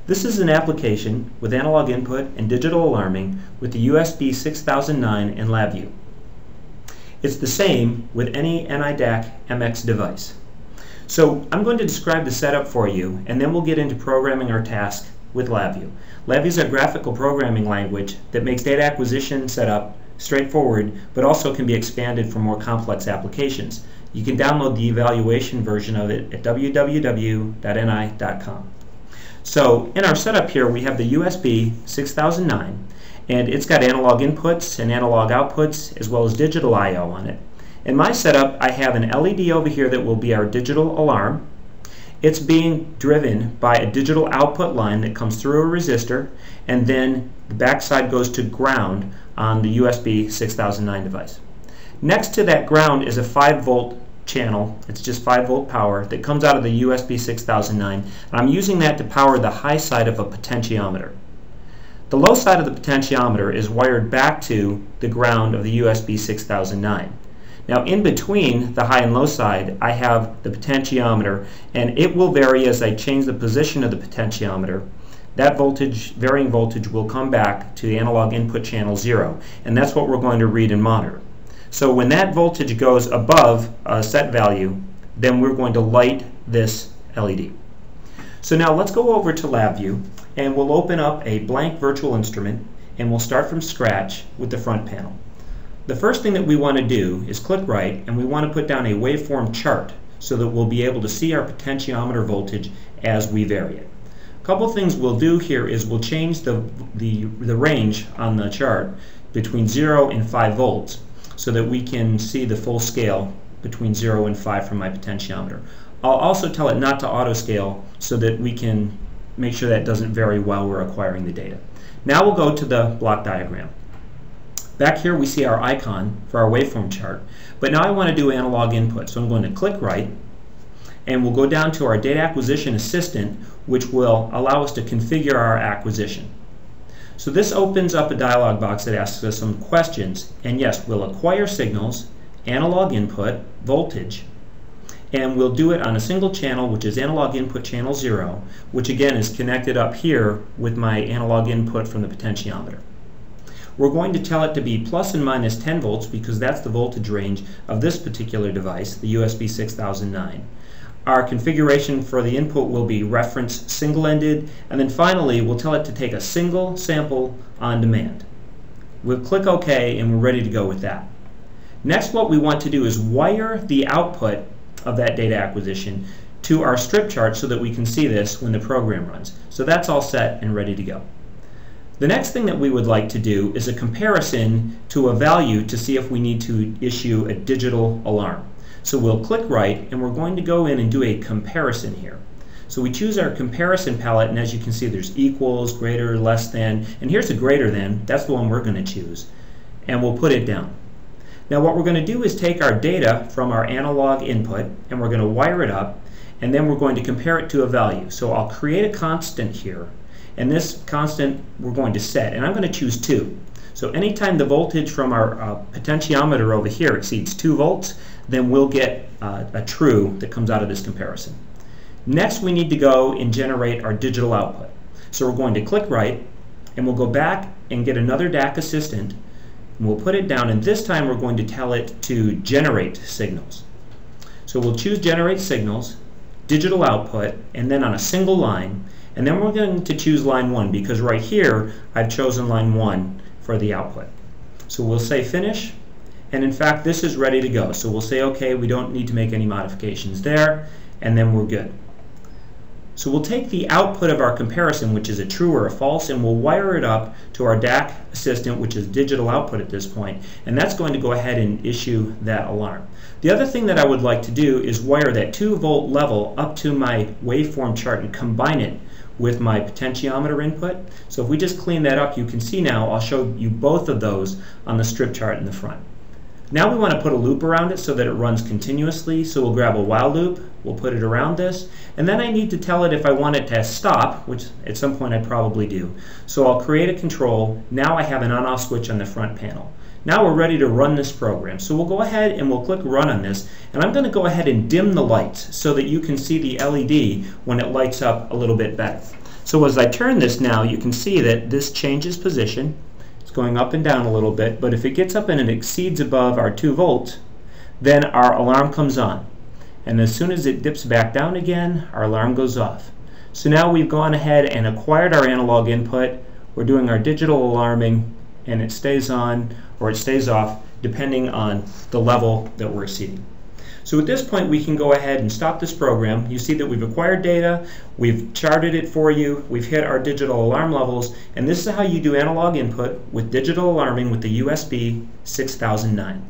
This is an application with analog input and digital alarming with the USB 6009 and LabVIEW. It's the same with any NI-DAC MX device. So I'm going to describe the setup for you, and then we'll get into programming our task with LabVIEW. LabVIEW is a graphical programming language that makes data acquisition setup straightforward, but also can be expanded for more complex applications. You can download the evaluation version of it at www.ni.com. So in our setup here we have the USB 6009, and it's got analog inputs and analog outputs as well as digital I/O on it. In my setup I have an LED over here that will be our digital alarm. It's being driven by a digital output line that comes through a resistor, and then the backside goes to ground on the USB 6009 device. Next to that ground is a 5-volt channel. It's just 5-volt power that comes out of the USB 6009, and I'm using that to power the high side of a potentiometer. The low side of the potentiometer is wired back to the ground of the USB 6009. Now in between the high and low side I have the potentiometer, and it will vary as I change the position of the potentiometer. That voltage, varying voltage, will come back to the analog input channel 0, and that's what we're going to read and monitor. So when that voltage goes above a set value, then we're going to light this LED. So now let's go over to LabVIEW, and we'll open up a blank virtual instrument, and we'll start from scratch with the front panel. The first thing that we want to do is click right, and we want to put down a waveform chart so that we'll be able to see our potentiometer voltage as we vary it. A couple things we'll do here is we'll change the range on the chart between 0 and 5 volts so that we can see the full scale between 0 and 5 from my potentiometer. I'll also tell it not to auto scale so that we can make sure that doesn't vary while we're acquiring the data. Now we'll go to the block diagram. Back here we see our icon for our waveform chart, but now I want to do analog input, so I'm going to click right, and we'll go down to our data acquisition assistant, which will allow us to configure our acquisition. So this opens up a dialog box that asks us some questions, and yes, we'll acquire signals, analog input, voltage, and we'll do it on a single channel, which is analog input channel 0, which again is connected up here with my analog input from the potentiometer. We're going to tell it to be plus and minus 10 volts because that's the voltage range of this particular device, the USB 6009. Our configuration for the input will be reference single-ended, and then finally we'll tell it to take a single sample on demand. We'll click OK, and we're ready to go with that. Next, what we want to do is wire the output of that data acquisition to our strip chart so that we can see this when the program runs. So that's all set and ready to go. The next thing that we would like to do is a comparison to a value to see if we need to issue a digital alarm. So we'll click right, and we're going to go in and do a comparison here. So we choose our comparison palette, and as you can see there's equals, greater, less than, and here's a greater than. That's the one we're going to choose, and we'll put it down. Now what we're going to do is take our data from our analog input, and we're going to wire it up, and then we're going to compare it to a value. So I'll create a constant here, and this constant we're going to set, and I'm going to choose 2. So anytime the voltage from our potentiometer over here exceeds 2 volts, then we'll get a true that comes out of this comparison. Next we need to go and generate our digital output. So we're going to click right, and we'll go back and get another DAC assistant, and we'll put it down, and this time we're going to tell it to generate signals. So we'll choose generate signals, digital output, and then on a single line, and then we're going to choose line 1 because right here I've chosen line 1 for the output. So we'll say finish, and in fact this is ready to go. So we'll say okay, we don't need to make any modifications there, and then we're good. So we'll take the output of our comparison, which is a true or a false, and we'll wire it up to our DAC assistant, which is digital output at this point, and that's going to go ahead and issue that alarm. The other thing that I would like to do is wire that 2-volt level up to my waveform chart and combine it with my potentiometer input. So if we just clean that up, you can see now I'll show you both of those on the strip chart in the front. Now we want to put a loop around it so that it runs continuously, so we'll grab a while loop, we'll put it around this, and then I need to tell it if I want it to stop, which at some point I probably do. So I'll create a control. Now I have an on-off switch on the front panel. Now we're ready to run this program. So we'll go ahead and we'll click run on this, and I'm going to go ahead and dim the lights so that you can see the LED when it lights up a little bit better. So as I turn this now, you can see that this changes position. It's going up and down a little bit, but if it gets up and it exceeds above our 2 volts, then our alarm comes on. And as soon as it dips back down again, our alarm goes off. So now we've gone ahead and acquired our analog input. We're doing our digital alarming, and it stays on or it stays off depending on the level that we're exceeding. So at this point we can go ahead and stop this program. You see that we've acquired data, we've charted it for you, we've hit our digital alarm levels, and this is how you do analog input with digital alarming with the USB 6009.